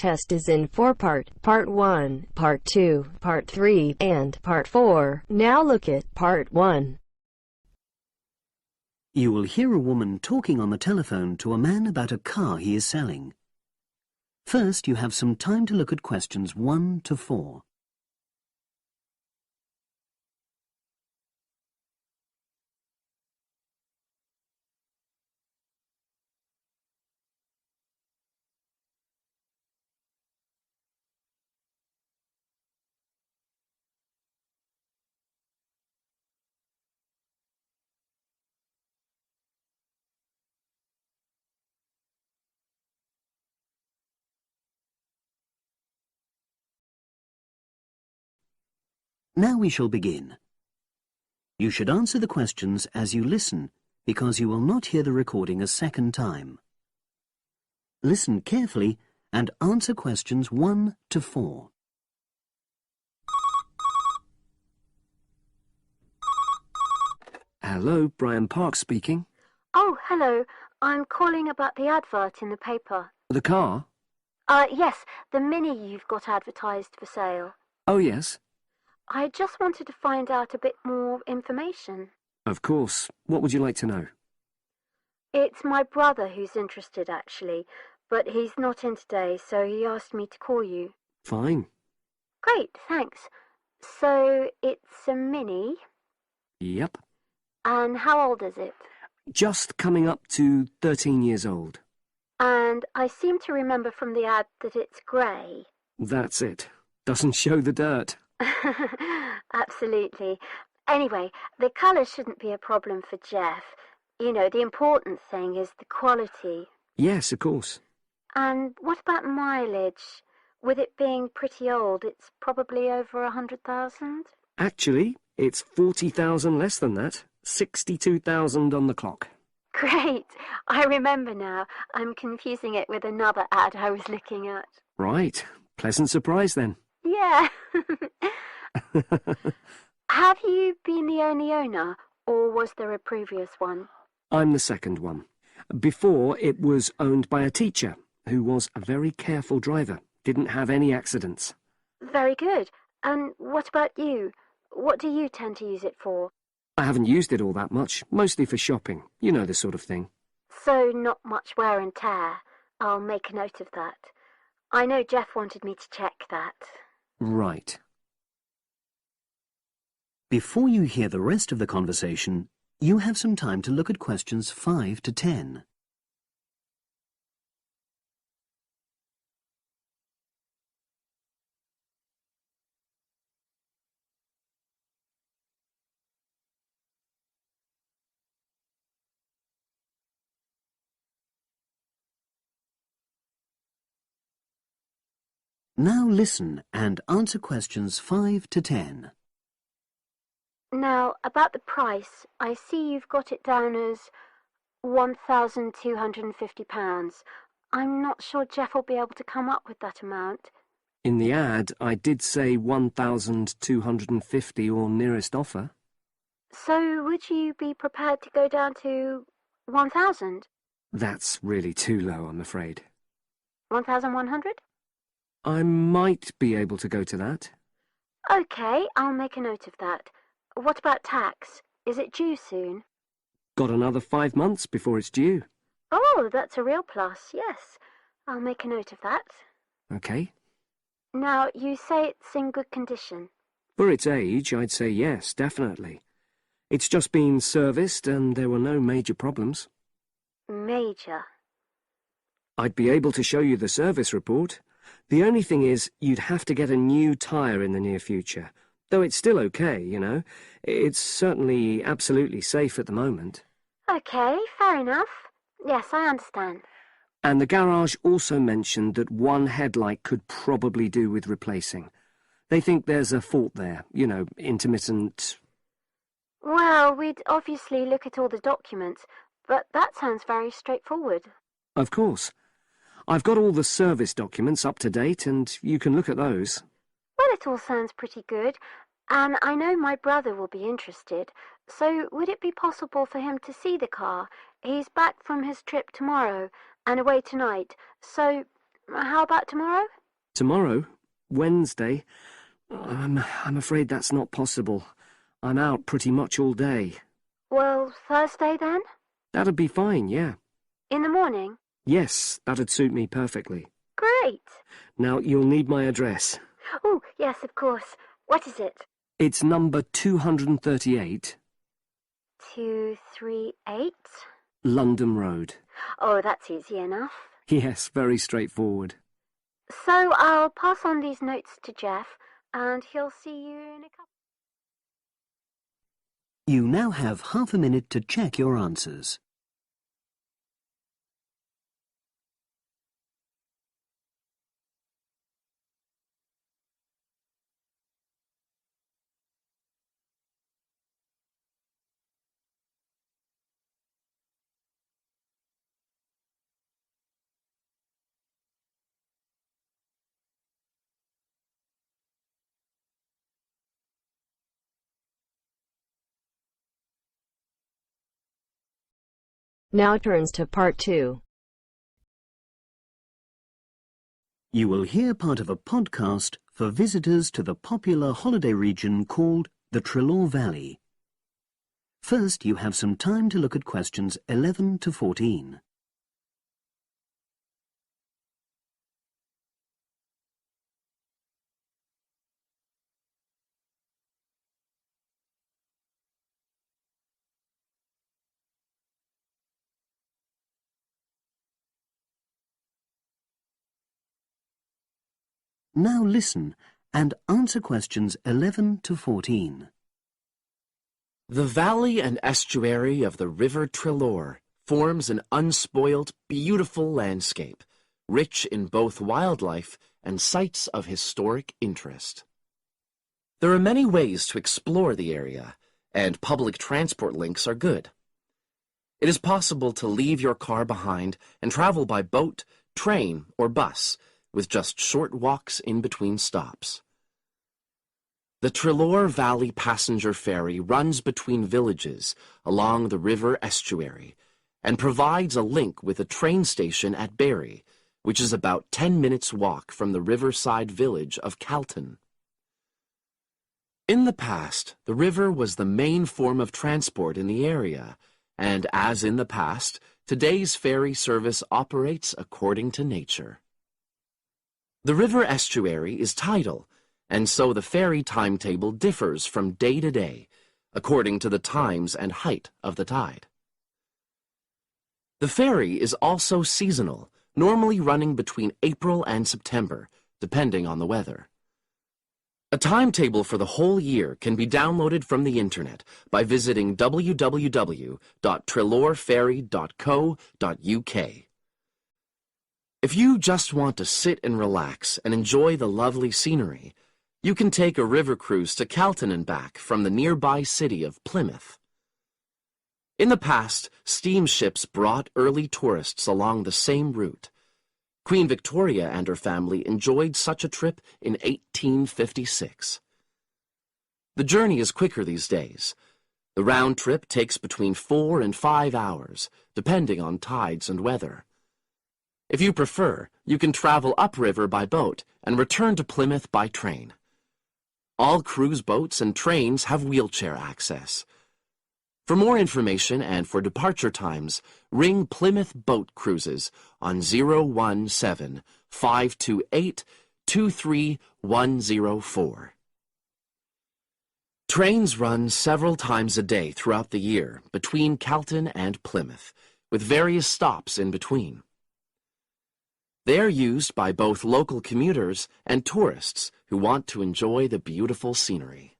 test is in 4-part, Part 1, Part 2, Part 3, and Part 4. Now look at Part 1. You will hear a woman talking on the telephone to a man about a car he is selling. First, you have some time to look at questions 1 to 4. Now we shall begin. You should answer the questions as you listen, because you will not hear the recording a second time. Listen carefully and answer questions 1 to 4. Hello, Brian Park speaking. Oh, hello. I'm calling about the advert in the paper. The car? Yes, the Mini you've got advertised for sale. Oh, yes. I just wanted to find out a bit more information. Of course. What would you like to know? It's my brother who's interested, actually, but he's not in today, so he asked me to call you. Fine. Great, thanks. So, it's a Mini, Yep. and how old is it? Just coming up to 13 years old. And I seem to remember from the ad that it's grey. That's it. Doesn't show the dirt. Absolutely. Anyway, the colour shouldn't be a problem for Jeff. You know, the important thing is the quality. Yes, of course. And what about mileage? With it being pretty old, it's probably over 100,000? Actually, it's 40,000 less than that. 62,000 on the clock. Great! I remember now. I'm confusing it with another ad I was looking at. Right. Pleasant surprise then. Yeah. Have you been the only owner, or was there a previous one? I'm the second one. Before, it was owned by a teacher who was a very careful driver. Didn't have any accidents. Very good. And what about you? What do you tend to use it for? I haven't used it all that much, mostly for shopping. You know the sort of thing. So not much wear and tear. I'll make a note of that. I know Jeff wanted me to check that. Right. Before you hear the rest of the conversation, you have some time to look at questions 5 to 10. Now listen and answer questions 5 to 10. Now, about the price, I see you've got it down as £1,250. I'm not sure Jeff will be able to come up with that amount. In the ad, I did say 1,250 or nearest offer. So would you be prepared to go down to 1,000? That's really too low, I'm afraid. 1,100? I might be able to go to that. OK, I'll make a note of that. What about tax? Is it due soon? Got another 5 months before it's due. Oh, that's a real plus, yes. I'll make a note of that. OK. Now, you say it's in good condition. For its age, I'd say yes, definitely. It's just been serviced and there were no major problems. Major? I'd be able to show you the service report. The only thing is, you'd have to get a new tyre in the near future. Though it's still okay, you know. It's certainly absolutely safe at the moment. OK, fair enough. Yes, I understand. And the garage also mentioned that one headlight could probably do with replacing. They think there's a fault there, you know, intermittent... Well, we'd obviously look at all the documents, but that sounds very straightforward. Of course. I've got all the service documents up to date, and you can look at those. Well, it all sounds pretty good, and I know my brother will be interested, so would it be possible for him to see the car? He's back from his trip tomorrow, and away tonight, so How about tomorrow? Tomorrow? Wednesday? I'm afraid that's not possible. I'm out pretty much all day. Well, Thursday then? That'd be fine, yeah. In the morning? Yes, that'd suit me perfectly. Great. Now, you'll need my address. Oh, yes, of course. What is it? It's number 238, 238? London Road. Oh, that's easy enough. Yes, very straightforward. So I'll pass on these notes to Jeff, and he'll see you in a couple... You now have half a minute to check your answers. Now turns to part 2. You will hear part of a podcast for visitors to the popular holiday region called the Trelaw Valley. First, you have some time to look at questions 11 to 14. Now listen and answer questions 11 to 14. The valley and estuary of the River Trelaw forms an unspoiled, beautiful landscape, rich in both wildlife and sites of historic interest. There are many ways to explore the area, and public transport links are good. It is possible to leave your car behind and travel by boat, train, or bus, with just short walks in between stops. The Trelaw Valley Passenger Ferry runs between villages along the river estuary and provides a link with a train station at Barry, which is about 10 minutes' walk from the riverside village of Calton. In the past, the river was the main form of transport in the area, and as in the past, today's ferry service operates according to nature. The river estuary is tidal, and so the ferry timetable differs from day to day, according to the times and height of the tide. The ferry is also seasonal, normally running between April and September, depending on the weather. A timetable for the whole year can be downloaded from the internet by visiting www.trelawferry.co.uk. If you just want to sit and relax and enjoy the lovely scenery, you can take a river cruise to Calton and back from the nearby city of Plymouth. In the past, steamships brought early tourists along the same route. Queen Victoria and her family enjoyed such a trip in 1856. The journey is quicker these days. The round trip takes between 4 and 5 hours, depending on tides and weather. If you prefer, you can travel upriver by boat and return to Plymouth by train. All cruise boats and trains have wheelchair access. For more information and for departure times, ring Plymouth Boat Cruises on 017-528-23104. Trains run several times a day throughout the year between Calton and Plymouth, with various stops in between. They are used by both local commuters and tourists who want to enjoy the beautiful scenery.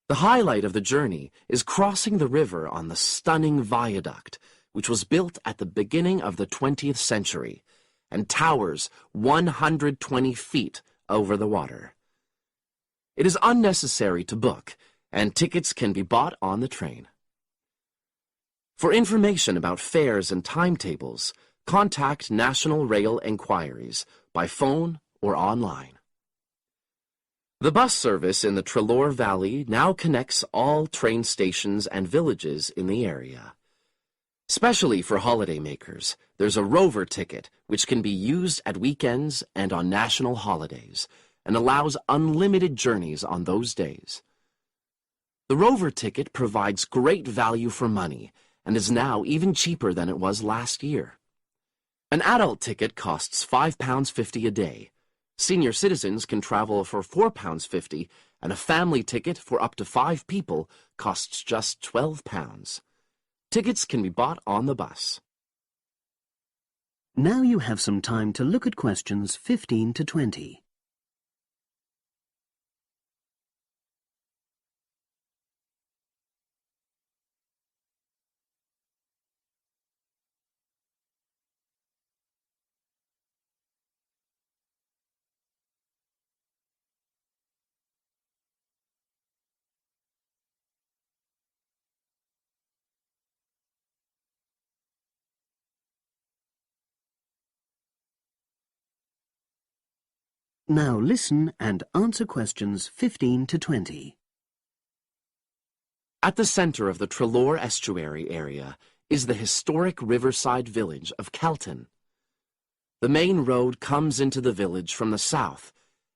The highlight of the journey is crossing the river on the stunning viaduct, which was built at the beginning of the 20th century and towers 120 feet over the water. It is unnecessary to book, and tickets can be bought on the train. For information about fares and timetables, contact National Rail Enquiries by phone or online. The bus service in the Trelaw Valley now connects all train stations and villages in the area. Especially for holidaymakers, there's a rover ticket which can be used at weekends and on national holidays and allows unlimited journeys on those days. The rover ticket provides great value for money and is now even cheaper than it was last year. An adult ticket costs £5.50 a day. Senior citizens can travel for £4.50, and a family ticket for up to 5 people costs just £12. Tickets can be bought on the bus. Now you have some time to look at questions 15 to 20. Now listen and answer questions 15 to 20. At the center of the Treloar Estuary area is the historic riverside village of Calton. The main road comes into the village from the south,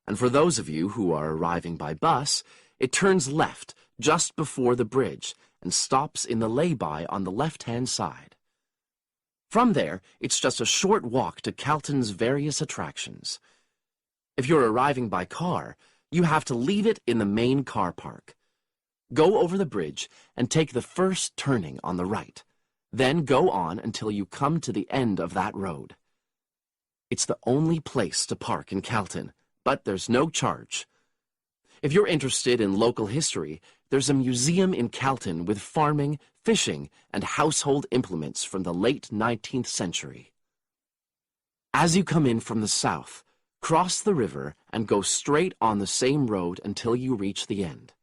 and for those of you who are arriving by bus, it turns left just before the bridge and stops in the lay-by on the left-hand side. From there, it's just a short walk to Calton's various attractions. If you're arriving by car, you have to leave it in the main car park. Go over the bridge and take the first turning on the right. Then go on until you come to the end of that road. It's the only place to park in Calton, but there's no charge. If you're interested in local history, there's a museum in Calton with farming, fishing, and household implements from the late 19th century. As you come in from the south, cross the river and go straight on the same road until you reach the end.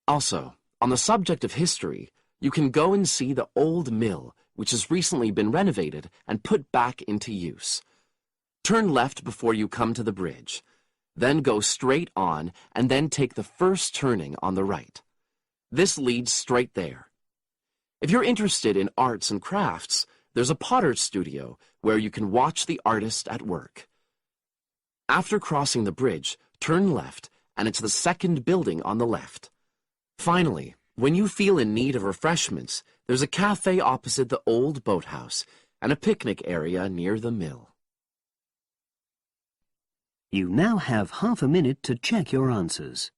Also, on the subject of history, you can go and see the old mill, which has recently been renovated and put back into use. Turn left before you come to the bridge. Then go straight on and then take the first turning on the right. This leads straight there. If you're interested in arts and crafts, there's a potter's studio where you can watch the artist at work. After crossing the bridge, turn left, and it's the second building on the left. Finally, when you feel in need of refreshments, there's a cafe opposite the old boathouse and a picnic area near the mill. You now have half a minute to check your answers.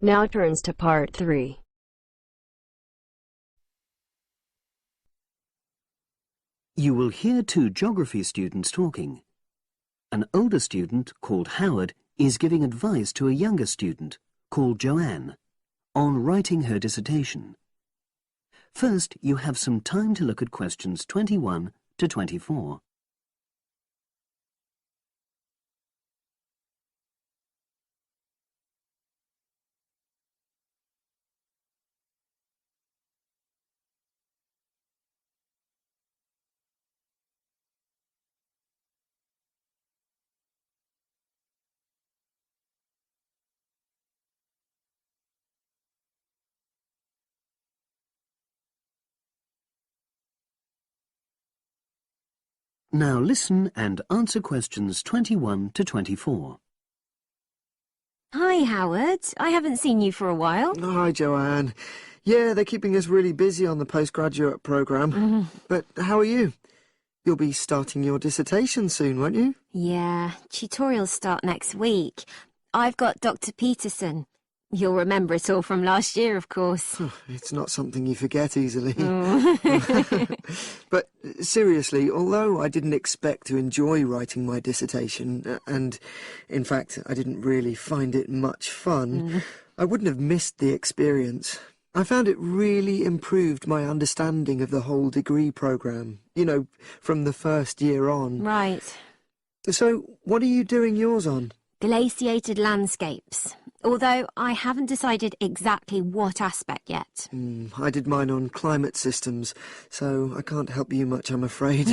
Now turns to part 3. You will hear 2 geography students talking. An older student, called Howard, is giving advice to a younger student, called Joanne, on writing her dissertation. First, you have some time to look at questions 21 to 24. Now listen and answer questions 21 to 24. Hi, Howard. I haven't seen you for a while. Hi, Joanne. Yeah, they're keeping us really busy on the postgraduate programme. But how are you? You'll be starting your dissertation soon, won't you? Yeah, tutorials start next week. I've got Dr. Peterson. You'll remember it all from last year, of course. It's not something you forget easily. Oh. But seriously, although I didn't expect to enjoy writing my dissertation, and in fact I didn't really find it much fun, I wouldn't have missed the experience. I found it really improved my understanding of the whole degree programme, from the first year on. Right. So, what are you doing yours on? Glaciated landscapes. Although I haven't decided exactly what aspect yet. I did mine on climate systems, so I can't help you much, I'm afraid.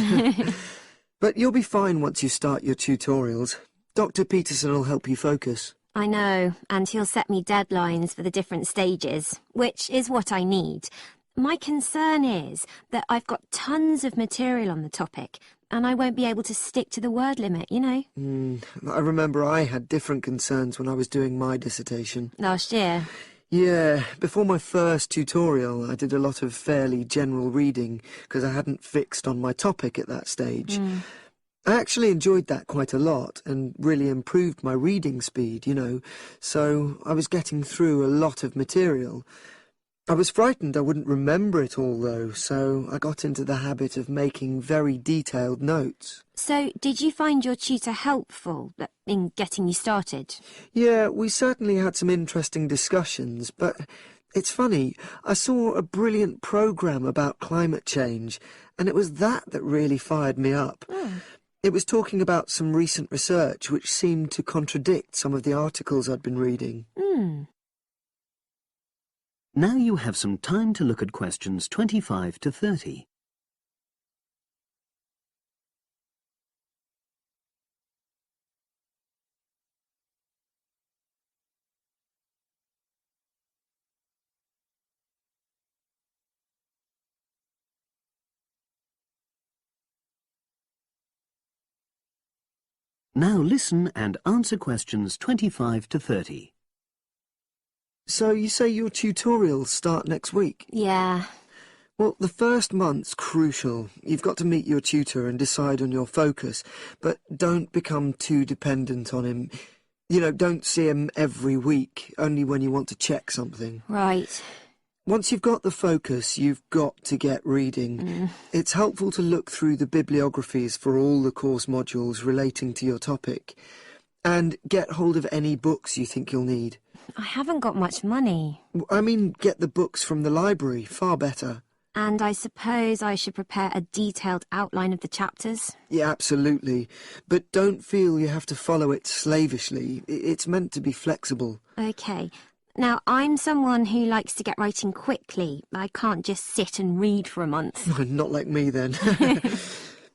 But you'll be fine once you start your tutorials. Dr. Peterson will help you focus. I know, and he'll set me deadlines for the different stages, which is what I need. My concern is that I've got tons of material on the topic, and I won't be able to stick to the word limit, I remember I had different concerns when I was doing my dissertation. Last year. Yeah, before my first tutorial, I did a lot of fairly general reading because I hadn't fixed on my topic at that stage. I actually enjoyed that quite a lot and really improved my reading speed, so I was getting through a lot of material. I was frightened I wouldn't remember it all, though, so I got into the habit of making very detailed notes. So, did you find your tutor helpful in getting you started? Yeah, we certainly had some interesting discussions, but it's funny, I saw a brilliant programme about climate change, and it was that really fired me up. It was talking about some recent research which seemed to contradict some of the articles I'd been reading. Now you have some time to look at questions 25 to 30. Now listen and answer questions 25 to 30. So you say your tutorials start next week? Yeah. Well, the first month's crucial. You've got to meet your tutor and decide on your focus, but don't become too dependent on him. Don't see him every week, only when you want to check something. Right. Once you've got the focus, you've got to get reading. It's helpful to look through the bibliographies for all the course modules relating to your topic, and get hold of any books you think you'll need. I haven't got much money. I mean, get the books from the library, far better. And I suppose I should prepare a detailed outline of the chapters? Yeah, absolutely. But don't feel you have to follow it slavishly. It's meant to be flexible. OK. Now, I'm someone who likes to get writing quickly. I can't just sit and read for a month. Not like me, then.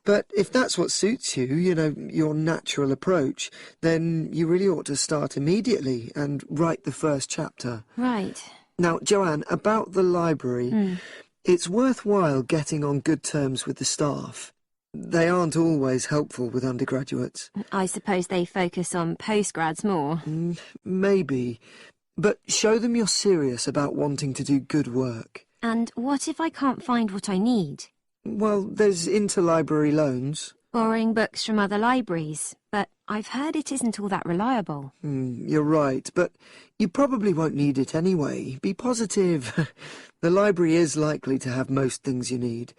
But if that's what suits you, your natural approach, then you really ought to start immediately and write the first chapter. Right. Now, Joanne, about the library, it's worthwhile getting on good terms with the staff. They aren't always helpful with undergraduates. I suppose they focus on postgrads more. Maybe. But show them you're serious about wanting to do good work. And what if I can't find what I need? Well, there's interlibrary loans. Borrowing books from other libraries, but I've heard it isn't all that reliable. You're right, but you probably won't need it anyway. Be positive. The library is likely to have most things you need.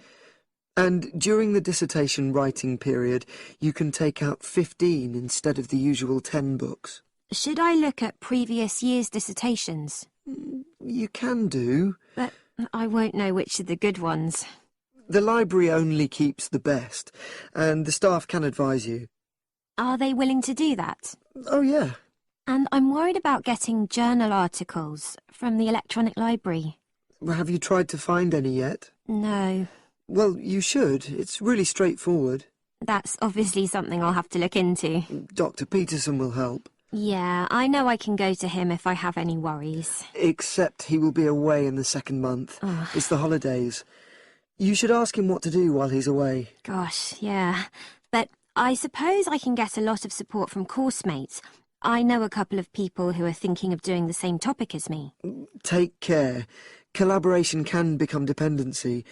And during the dissertation writing period, you can take out 15 instead of the usual 10 books. Should I look at previous year's dissertations? You can do. But I won't know which are the good ones. The library only keeps the best, and the staff can advise you. Are they willing to do that? Oh, yeah. And I'm worried about getting journal articles from the electronic library. Have you tried to find any yet? No. Well, you should. It's really straightforward. That's obviously something I'll have to look into. Dr. Peterson will help. Yeah, I know I can go to him if I have any worries. Except he will be away in the second month. It's the holidays. You should ask him what to do while he's away. Gosh, yeah. But I suppose I can get a lot of support from course mates. I know a couple of people who are thinking of doing the same topic as me. Take care. Collaboration can become dependency.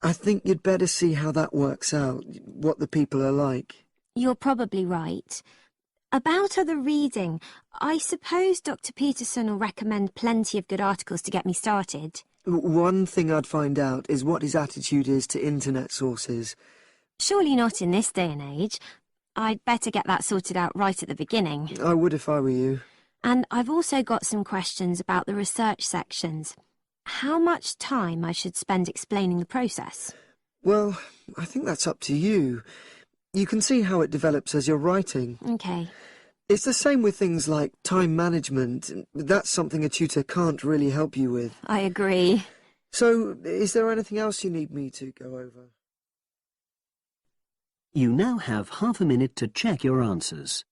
I think you'd better see how that works out, what the people are like. You're probably right. About other reading, I suppose Dr. Peterson will recommend plenty of good articles to get me started. One thing I'd find out is what his attitude is to internet sources. Surely not in this day and age. I'd better get that sorted out right at the beginning. I would if I were you. And I've also got some questions about the research sections. how much time I should spend explaining the process? Well, I think that's up to you. You can see how it develops as you're writing. Okay. It's the same with things like time management. That's something a tutor can't really help you with. I agree. So, is there anything else you need me to go over? You now have half a minute to check your answers.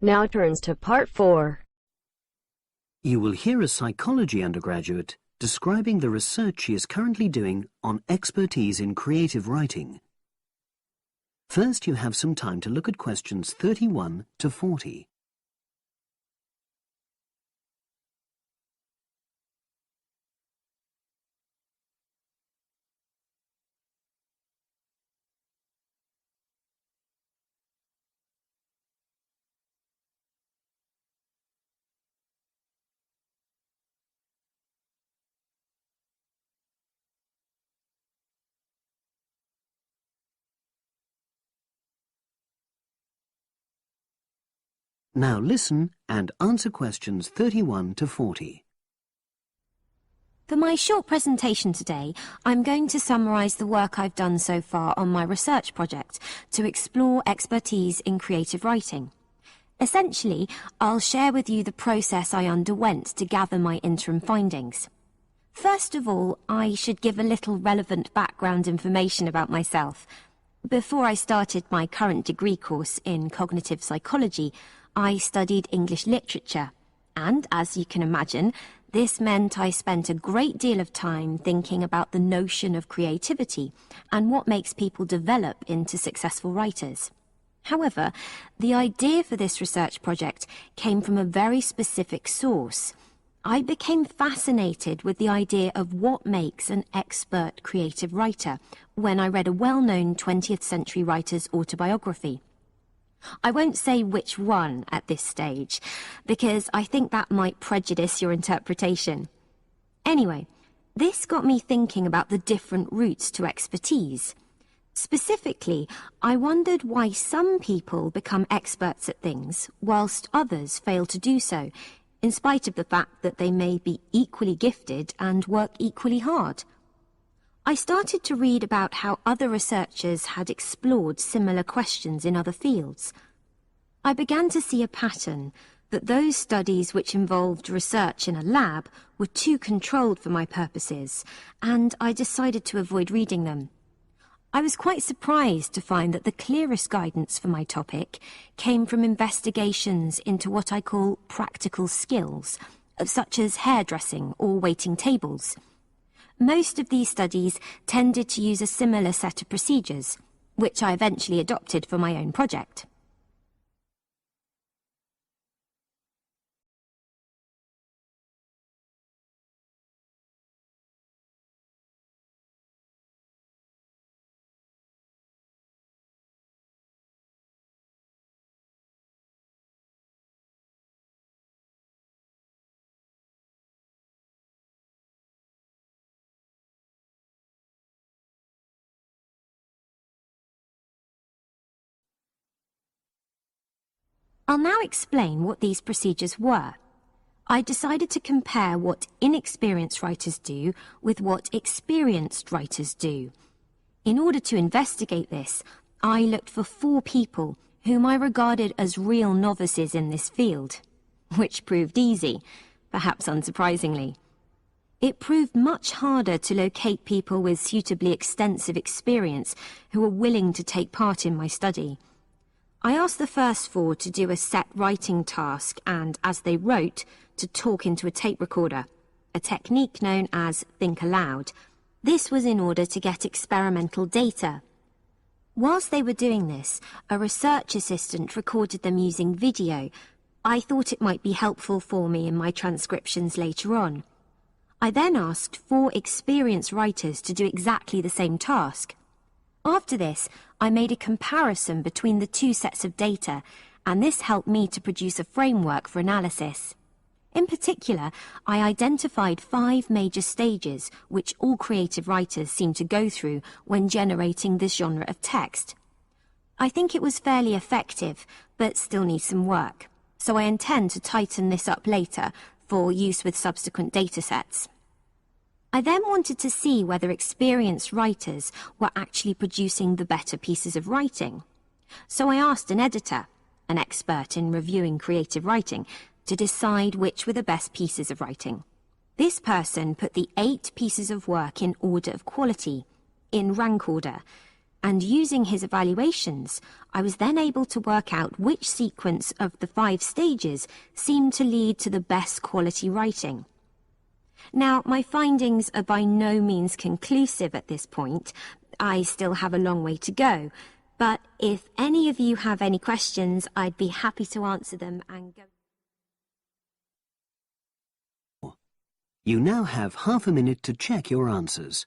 Now turns to Part 4. You will hear a psychology undergraduate describing the research she is currently doing on expertise in creative writing. First, you have some time to look at questions 31 to 40. Now listen and answer questions 31 to 40. For my short presentation today, I'm going to summarise the work I've done so far on my research project to explore expertise in creative writing. Essentially, I'll share with you the process I underwent to gather my interim findings. First of all, I should give a little relevant background information about myself. Before I started my current degree course in cognitive psychology, I studied English literature, and as you can imagine, this meant I spent a great deal of time thinking about the notion of creativity and what makes people develop into successful writers. However, the idea for this research project came from a very specific source. I became fascinated with the idea of what makes an expert creative writer when I read a well-known 20th century writer's autobiography. I won't say which one at this stage, because I think that might prejudice your interpretation. Anyway, this got me thinking about the different routes to expertise. Specifically, I wondered why some people become experts at things, whilst others fail to do so, in spite of the fact that they may be equally gifted and work equally hard. I started to read about how other researchers had explored similar questions in other fields. I began to see a pattern that those studies which involved research in a lab were too controlled for my purposes, and I decided to avoid reading them. I was quite surprised to find that the clearest guidance for my topic came from investigations into what I call practical skills, such as hairdressing or waiting tables. Most of these studies tended to use a similar set of procedures, which I eventually adopted for my own project. I'll now explain what these procedures were. I decided to compare what inexperienced writers do with what experienced writers do. In order to investigate this, I looked for 4 people whom I regarded as real novices in this field, which proved easy, perhaps unsurprisingly. It proved much harder to locate people with suitably extensive experience who were willing to take part in my study. I asked the first 4 to do a set writing task and, as they wrote, to talk into a tape recorder, a technique known as think aloud. This was in order to get experimental data. Whilst they were doing this, a research assistant recorded them using video. I thought it might be helpful for me in my transcriptions later on. I then asked 4 experienced writers to do exactly the same task. After this, I made a comparison between the 2 sets of data, and this helped me to produce a framework for analysis. In particular, I identified 5 major stages which all creative writers seem to go through when generating this genre of text. I think it was fairly effective, but still needs some work, so I intend to tighten this up later for use with subsequent datasets. I then wanted to see whether experienced writers were actually producing the better pieces of writing. So I asked an editor, an expert in reviewing creative writing, to decide which were the best pieces of writing. This person put the 8 pieces of work in order of quality, in rank order, and using his evaluations, I was then able to work out which sequence of the 5 stages seemed to lead to the best quality writing. Now, my findings are by no means conclusive at this point. I still have a long way to go, but if any of you have any questions, I'd be happy to answer them and go. You now have half a minute to check your answers.